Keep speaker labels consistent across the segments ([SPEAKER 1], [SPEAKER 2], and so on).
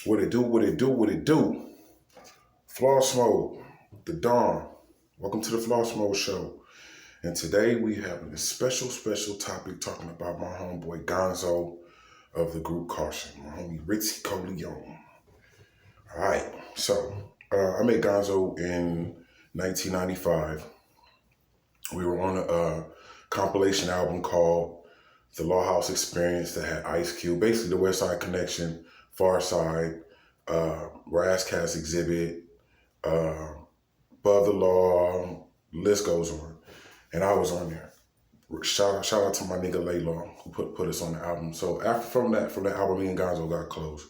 [SPEAKER 1] What it do, what it do, what it do. Floss Mode, the Dawn. Welcome to the Floss Mode Show. And today we have a special topic talking about my homeboy Gonzo of the group Caution, my homie Ritzy Coleon. All right, so I met Gonzo in 1995. We were on a compilation album called The Law House Experience that had Ice Cube, basically the West Side Connection, Far Side, Razzcast Exhibit, Above the Law, list goes on. And I was on there. Shout out to my nigga Laylaw who put us on the album. So from that album, me and Gonzo got close.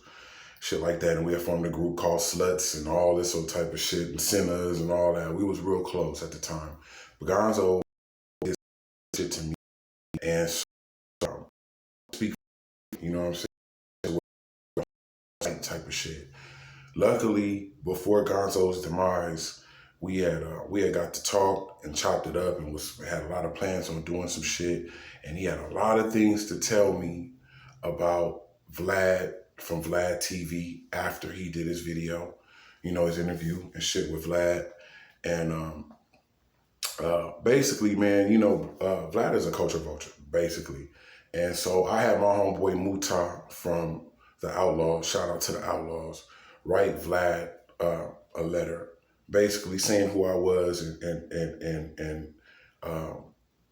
[SPEAKER 1] Shit like that. And we had formed a group called Sluts and all this sort of type of shit and Sinners and all that. We was real close at the time. But Gonzo did shit to me and speak, you know what I'm saying? Type of shit. Luckily, before Gonzo's demise, we had got to talk and chopped it up and had a lot of plans on doing some shit. And he had a lot of things to tell me about Vlad from Vlad TV after he did his video, you know, his interview and shit with Vlad. And basically, man, you know, Vlad is a culture vulture, basically. And so I had my homeboy Muta from the Outlaws, shout out to the Outlaws, write Vlad a letter, basically saying who I was and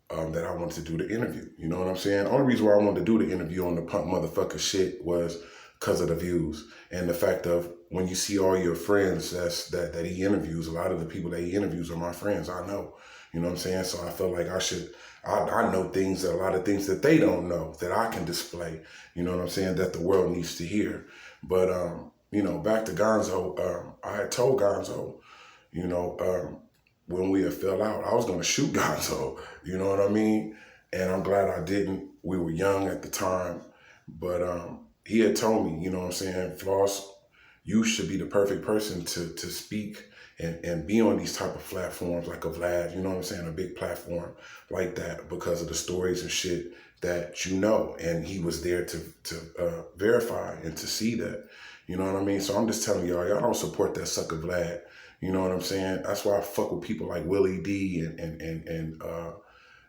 [SPEAKER 1] that I wanted to do the interview. You know what I'm saying? The only reason why I wanted to do the interview on the punk motherfucker shit was because of the views and the fact of when you see all your friends that he interviews, a lot of the people that he interviews are my friends. I know, you know what I'm saying? So I felt like I know things, a lot of things that they don't know that I can display, you know what I'm saying, that the world needs to hear. But, you know, back to Gonzo, I had told Gonzo, you know, when we had fell out, I was going to shoot Gonzo, you know what I mean? And I'm glad I didn't. We were young at the time, but he had told me, you know what I'm saying, Floss, you should be the perfect person to speak and be on these type of platforms like a Vlad, you know what I'm saying, a big platform like that because of the stories and shit that you know. And he was there to verify and to see that, you know what I mean? So I'm just telling y'all don't support that sucker Vlad. You know what I'm saying? That's why I fuck with people like Willie D and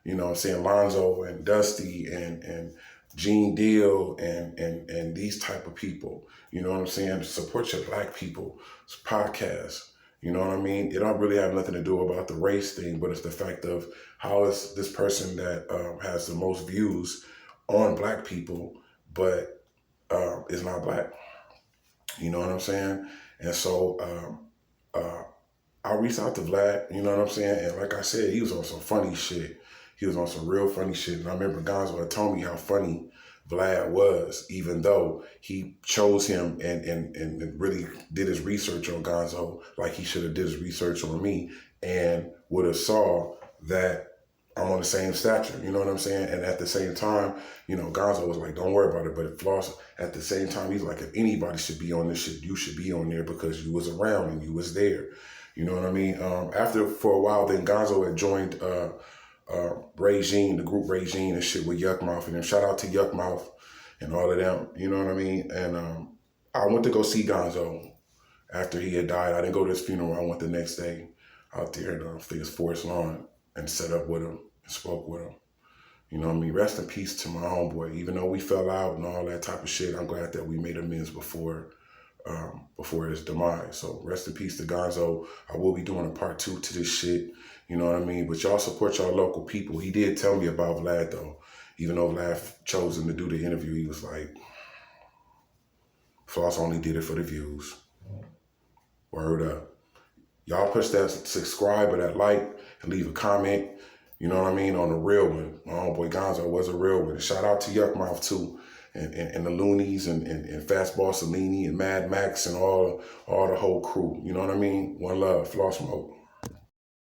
[SPEAKER 1] you know what I'm saying, Lonzo and Dusty and Gene Deal and these type of people. You know what I'm saying? Support your black people. It's a podcast. You know what I mean? It don't really have nothing to do about the race thing, but it's the fact of how is this person that has the most views on black people, but is not black. You know what I'm saying? And so I reached out to Vlad, you know what I'm saying? And like I said, he was on some funny shit. He was on some real funny shit. And I remember Gonzo had told me how funny Vlad was, even though he chose him and really did his research on Gonzo like he should have did his research on me and would have saw that I'm on the same stature, you know what I'm saying? And at the same time, you know, Gonzo was like, don't worry about it. But if Floss, at the same time, he's like, if anybody should be on this shit, you should be on there because you was around and you was there. You know what I mean? For a while, then Gonzo had joined Regine, the group Regine and shit with Yuck Mouth. And then shout out to Yuck Mouth and all of them, you know what I mean? And I went to go see Gonzo after he had died. I didn't go to his funeral. I went the next day out there in I think it's Forest Lawn and set up with him and spoke with him. You know what I mean? Rest in peace to my homeboy. Even though we fell out and all that type of shit, I'm glad that we made amends before his demise. So rest in peace to Gonzo. I will be doing a part 2 to this shit. You know what I mean? But y'all support y'all local people. He did tell me about Vlad though. Even though Vlad chose him to do the interview, he was like, Floss only did it for the views. Word up. Y'all push that subscribe or that like and leave a comment, you know what I mean, on the real one. My homeboy Gonzo was a real one. And shout out to Yuck Mouth too. And the Loonies and Fastball Salini and Mad Max and all the whole crew. You know what I mean? One love, Floss Mode.